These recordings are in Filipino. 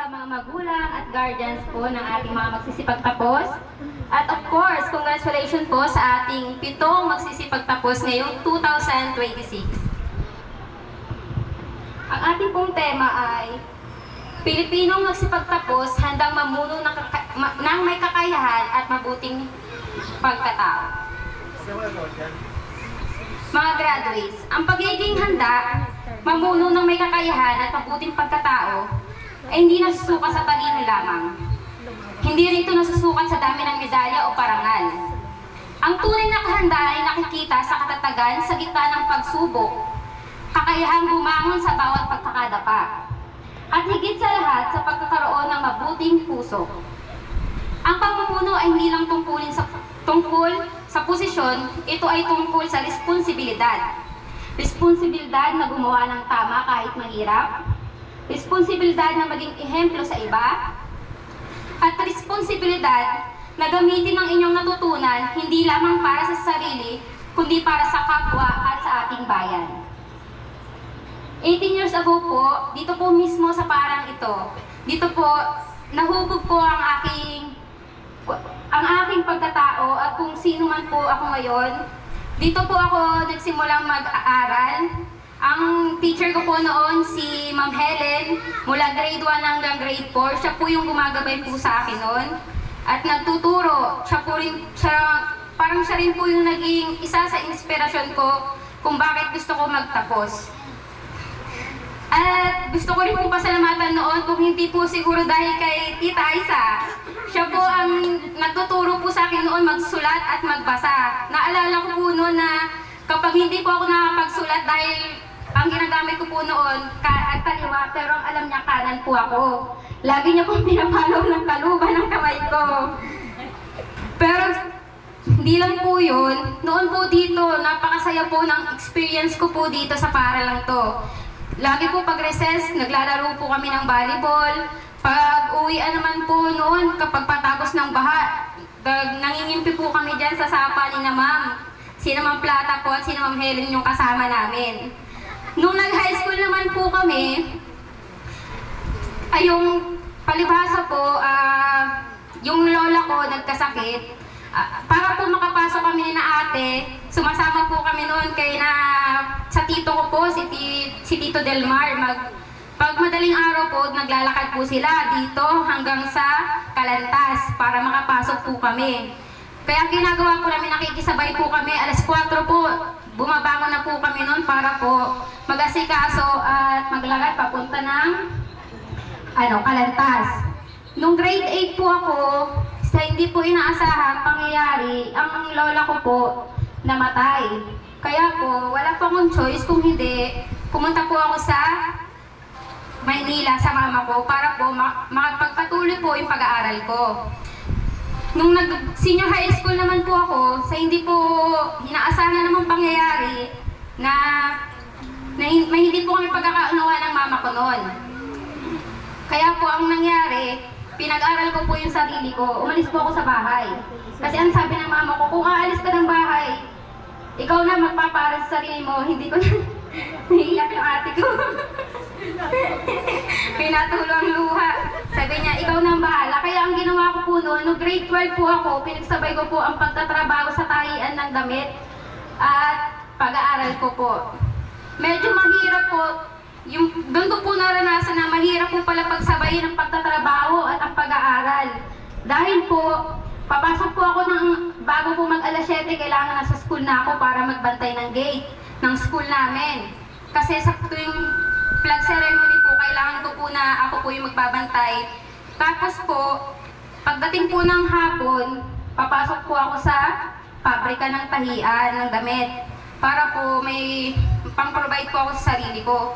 sa mga magulang at guardians po ng ating mga magsisipagtapos. At of course, congratulations po sa ating 7 magsisipagtapos ngayong 2026. Ang ating pong tema ay Pilipinong magsipagtapos handang mamuno ng may kakayahan at mabuting pagkatao. Mga graduates, ang pagiging handa mamuno ng may kakayahan at mabuting pagkatao ay hindi nasusukat sa talino lamang. Hindi rin ito nasusukat sa dami ng medalya o parangal. Ang tunay na kahandaan ay nakikita sa katatagan sa gitna ng pagsubok, kakayahang bumangon sa bawat pagkakadapa, at higit sa lahat sa pagkakaroon ng mabuting puso. Ang pamumuno ay hindi lang tungkol sa posisyon, ito ay tungkol sa responsibilidad. Responsibilidad na gumawa ng tama kahit mahirap, responsibilidad na maging ehemplo sa iba, at responsibilidad na gamitin ang inyong natutunan hindi lamang para sa sarili, kundi para sa kapwa at sa ating bayan. 18 years ago po, dito po mismo sa parang ito, dito po, nahubog po ang aking pagkatao at kung sino man po ako ngayon. Dito po ako nagsimulang mag-aaral. Ang teacher ko po noon si Ma'am Helen, mula grade 1 hanggang grade 4. Siya po yung gumagabay po sa akin noon. At nagtuturo. Parang siya rin po yung naging isa sa inspirasyon ko kung bakit gusto ko magtapos. At gusto ko rin po pasalamatan noon kung hindi po siguro dahil kay Tita Aiza. Siya po ang nagtuturo po sa akin noon magsulat at magbasa. Naalala ko po noon na kapag hindi po ako nakapagsulat dahil ang ginagamit ko po noon at kaliwa, pero ang alam niya kanan po ako. Lagi niya pong pinapalaw ng kaluban ng kamay ko. Pero hindi lang po yun. Noon po dito, napakasaya po ng experience ko po dito sa paaralang to. Lagi po pag recess, naglalaro po kami ng volleyball. Pag uwian naman po noon, kapag patapos ng baha, nangingimpi po kami dyan sa sapa ni na Ma'am. Sina Ma'am Plata po at sina Ma'am Helen yung kasama namin. Nung nag-high school naman po kami, ay yung palibhasa po, yung lola ko nagkasakit. Para po makapasok kami na ate, sumasama po kami noon sa tito ko po, si Tito Delmar. Pag madaling araw po, naglalakad po sila dito hanggang sa Kalantas para makapasok po kami. Kaya ginagawa po namin, nakikisabay po kami, alas 4 po, bumabangon na po kami noon para po mag-asikaso at maglakad papunta ng Kalantas. Nung grade 8 po ako, sa hindi po inaasahang pangyayari, ang lola ko po namatay. Kaya po, wala po akong choice kung hindi, pumunta po ako sa Maynila sa mama ko para po makapagpatuloy po yung pag-aaral ko. Nung nag-senior high school naman po ako, sa hindi po inaasahan na namang pangyayari na hindi po kami pagkakaunawa ng mama ko noon. Kaya po ang nangyari, pinag-aral ko po yung sarili ko, umalis po ako sa bahay. Kasi ang sabi ng mama ko, kung aalis ka ng bahay, ikaw na magpapaaral sa sarili mo, hindi ko na naiiyak yung ate ko. Pinatulo ang luha. Sabi niya, ikaw na ang bahala. Kaya ang ginawa ko po noon, no grade 12 po ako, pinagsabay ko po ang pagtatrabaho sa tahian ng damit at pag-aaral ko po. Medyo mahirap po. Doon ko po naranasan na mahirap po pala pagsabayin ang pagtatrabaho at ang pag-aaral. Dahil po, papasok po ako bago po mag-alas 7, kailangan nasa school na ako para magbantay ng gate ng school namin. Kasi sa tuwing flag ceremony po, kailangan ko po na ako po yung magbabantay. Tapos po, pagdating po ng hapon, papasok po ako sa pabrika ng tahian, ng damit. Para po may pang-provide po ako sa sarili ko.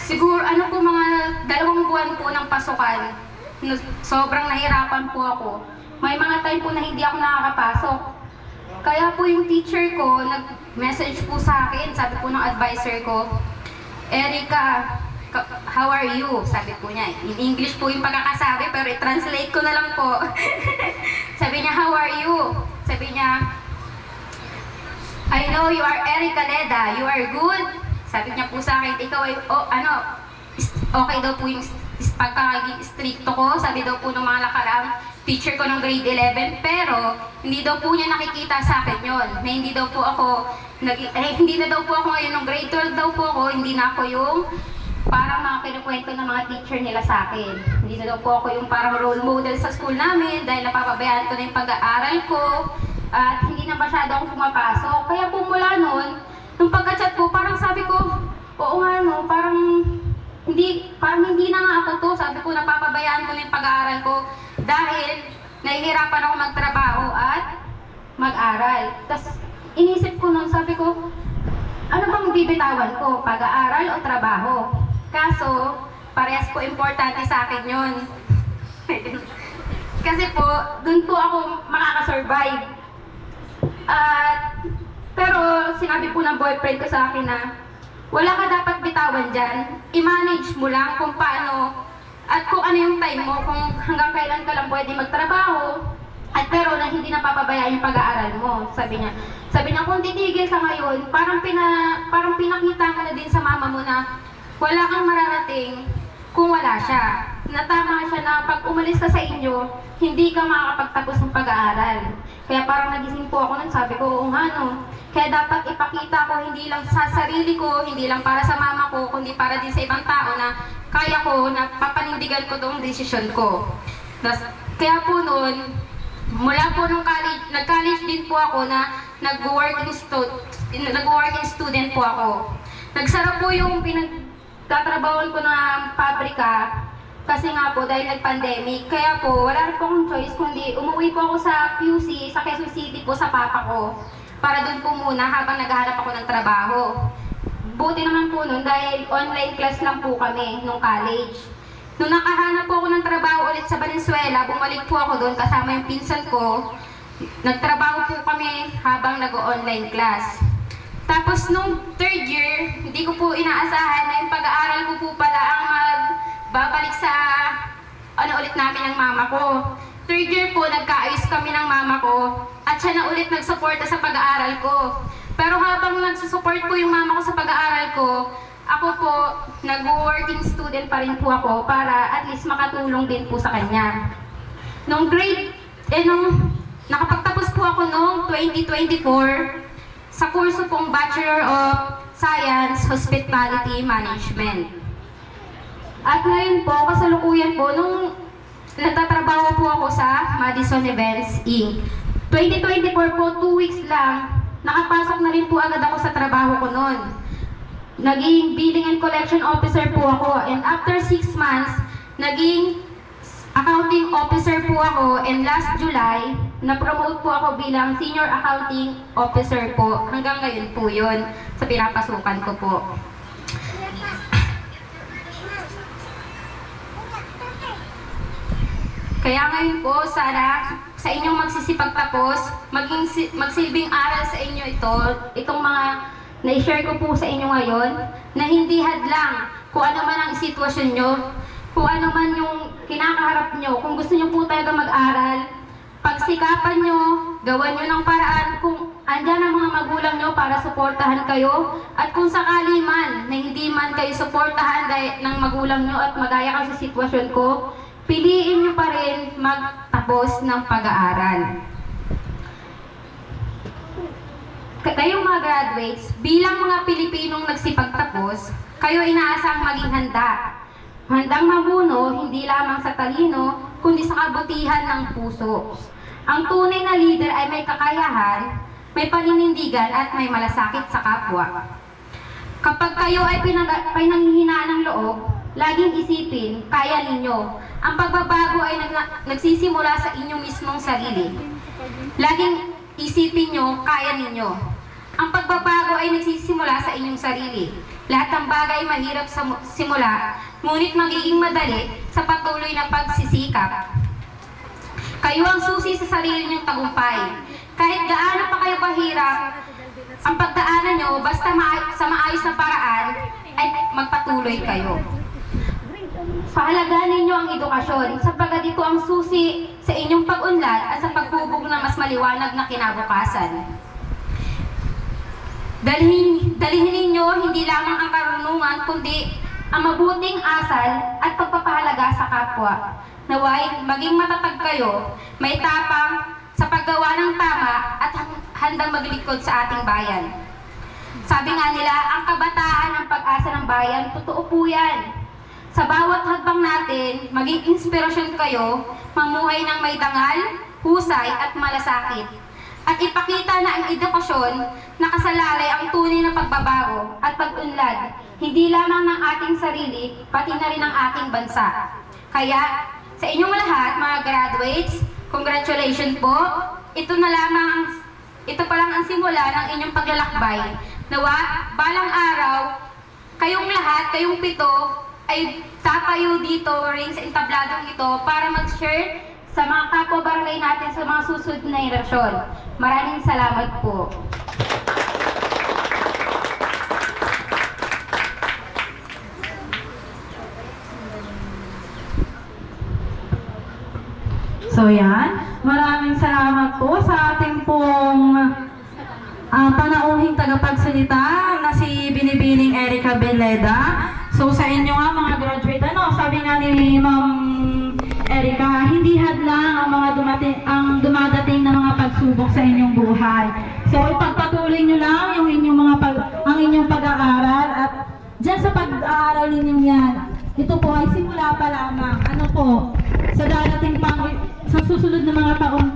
Siguro, mga 2 buwan po ng pasukan, sobrang nahirapan po ako. May mga time po na hindi ako nakakapasok. Kaya po yung teacher ko, nag-message po sa akin, sabi po ng advisor ko, Erica, how are you? Sabi po niya. In English po yung pagkakasabi, pero i-translate ko na lang po. Sabi niya, how are you? Sabi niya, I know you are Erica Leda. You are good. Sabi niya po sa akin, ikaw ay, okay daw po yung pagkaging stricto ko, sabi daw po ng mga nakaraang teacher ko ng grade 11, pero hindi daw po niya nakikita sa akin yon, na hindi daw po ako, hindi na daw po ako ngayon ng grade 12 daw po ako, hindi na ako yung parang mga kinukwento ng mga teacher nila sa akin. Hindi na daw po ako yung parang role model sa school namin dahil napapabayaan ko na yung pag-aaral ko at hindi na masyado akong pumapasok. Kaya po mula noon, nung pagka-chat ko, parang sabi ko, oo nga no, parang hindi na nga ako to. Sabi ko, napapabayaan ko na yung pag-aaral ko dahil nahihirapan ako magtrabaho at mag-aral. Tapos inisip ko noon, sabi ko, ano bang bibitawan ko? Pag-aaral o trabaho? Kaso, parehas po importante sa akin yun. Kasi po, dun po ako makakasurvive. Pero sinabi po ng boyfriend ko sa akin na wala ka dapat bitawan dyan. I-manage mo lang kung paano at kung ano yung time mo, kung hanggang kailan ka lang pwede magtrabaho at pero na hindi napapabayaan yung pag-aaral mo, sabi niya. Sabi niya, kung titigil ka ngayon, parang pinakita mo na din sa mama mo na wala kang mararating kung wala siya. Natama siya na pag umalis ka sa inyo, hindi ka makakapagtapos ng pag-aaral. Kaya parang nagising po ako nun, sabi ko, oo nga no. Kaya dapat ipakita ko hindi lang sa sarili ko, hindi lang para sa mama ko, kundi para din sa ibang tao na kaya ko, na papanindigan ko tong desisyon ko. Kaya po nun, mula po nung college, nag-college din po ako na nag-working student po ako. Nagsara po yung pinagtatrabahoan ko na pabrika kasi nga po dahil nag-pandemic. Kaya po wala rin po akong choice kundi umuwi po ako sa QC, sa Quezon City po sa papa ko para doon po muna habang naghahanap ako ng trabaho. Buti naman po nun dahil online class lang po kami nung college. Nung nakahanap po ako ng trabaho ulit sa Valenzuela, bumalik po ako doon kasama yung pinsan ko. Nagtrabaho po kami habang nag-online class. Tapos nung third year, hindi ko po inaasahan na yung pag-aaral ko po pala ang magbabalik sa ulit namin ng mama ko. Third year po, nagkaayos kami ng mama ko at siya na ulit nagsuporta sa pag-aaral ko. Pero habang nagsusupport po yung mama ko sa pag-aaral ko, ako po, nag-working student pa rin po ako para at least makatulong din po sa kanya. Nung nakapagtapos po ako noong 2024 sa kurso pong Bachelor of Science, Hospitality Management. At ngayon po, kasalukuyan po, nung nagtatrabaho po ako sa Madison Events Inc. 2024 po, 2 weeks lang, nakapasok na rin po agad ako sa trabaho ko noon. Naging Billing and Collection Officer po ako, and after 6 months, naging Accounting Officer po ako, and last July, na-promote po ako bilang Senior Accounting Officer po. Hanggang ngayon po yun, sa pinapasukan ko po. Kaya ngayon po, sana sa inyong magsisipagtapos, magsilbing aral sa inyo itong mga na-share ko po sa inyo ngayon, na hindi hadlang kung ano man ang sitwasyon nyo, kung ano man yung kinakaharap nyo, kung gusto nyo po talaga mag-aral, pagsikapan nyo, gawan nyo ng paraan, kung andyan ang mga magulang nyo para suportahan kayo, at kung sakali man na hindi man kayo suportahan ng magulang nyo at magaya ka sa sitwasyon ko, piliin nyo pa rin magtapos ng pag-aaral. Kayong mga graduates, bilang mga Pilipinong nagsipagtapos, kayo inaasang maging handa. Handang mamuno, hindi lamang sa talino, kundi sa kabutihan ng puso. Ang tunay na leader ay may kakayahan, may paninindigan at may malasakit sa kapwa. Kapag kayo ay pinanghihinaan ng loob, laging isipin, kaya ninyo. Ang pagbabago ay nagsisimula sa inyong mismong sarili. Laging isipin nyo, kaya ninyo. Ang pagbabago ay nagsisimula sa inyong sarili. Lahat ng bagay mahirap sa simula, ngunit magiging madali sa patuloy na pagsisikap. Kayo ang susi sa sarili niyong tagumpay. Kahit gaano pa kayo kahirap, ang pagdaanan nyo, basta sa maayos na paraan, ay magpatuloy kayo. Pahalagahan ninyo ang edukasyon, sapagkat ito ang susi sa inyong pag-unlad at sa paghubog na mas maliwanag na kinabukasan. Dalhin ninyo hindi lamang ang karunungan, kundi ang mabuting asal at pagpapahalaga sa kapwa. Naway, maging matatag kayo, may tapang sa paggawa ng tama at handang maglingkod sa ating bayan. Sabi nga nila, ang kabataan ang pag-asa ng bayan, totoo po yan. Sa bawat hakbang natin, maging inspirasyon kayo, mamuhay ng may dangal, husay at malasakit. At ipakita na ang edukasyon nakasalalay ang tunay na pagbabago at pag-unlad, hindi lamang ng ating sarili, pati na rin ng ating bansa. Kaya, sa inyong lahat, mga graduates, congratulations po. Ito pa lang ang simula ng inyong paglalakbay. Nawa, balang araw, kayong lahat, kayong 7, ay tatayo dito rin sa entabladong ito para mag-share sa mga kapwa-barangay natin sa mga susunod na henerasyon. Maraming salamat po. So yan, maraming salamat po sa ating pong panauhing tagapagsalita na si Binibining Erica Beleda. So sa inyo nga mga graduate, sabi nga ni Ma'am Erica, hindi hadlang ang dumadating na mga pagsubok sa inyong buhay. So ipagpatuloy nyo lang yung ang inyong pag-aaral at dyan sa pag-aaral ninyong yan, ito po ay simula pa lamang. Sa darating sa susunod na mga taon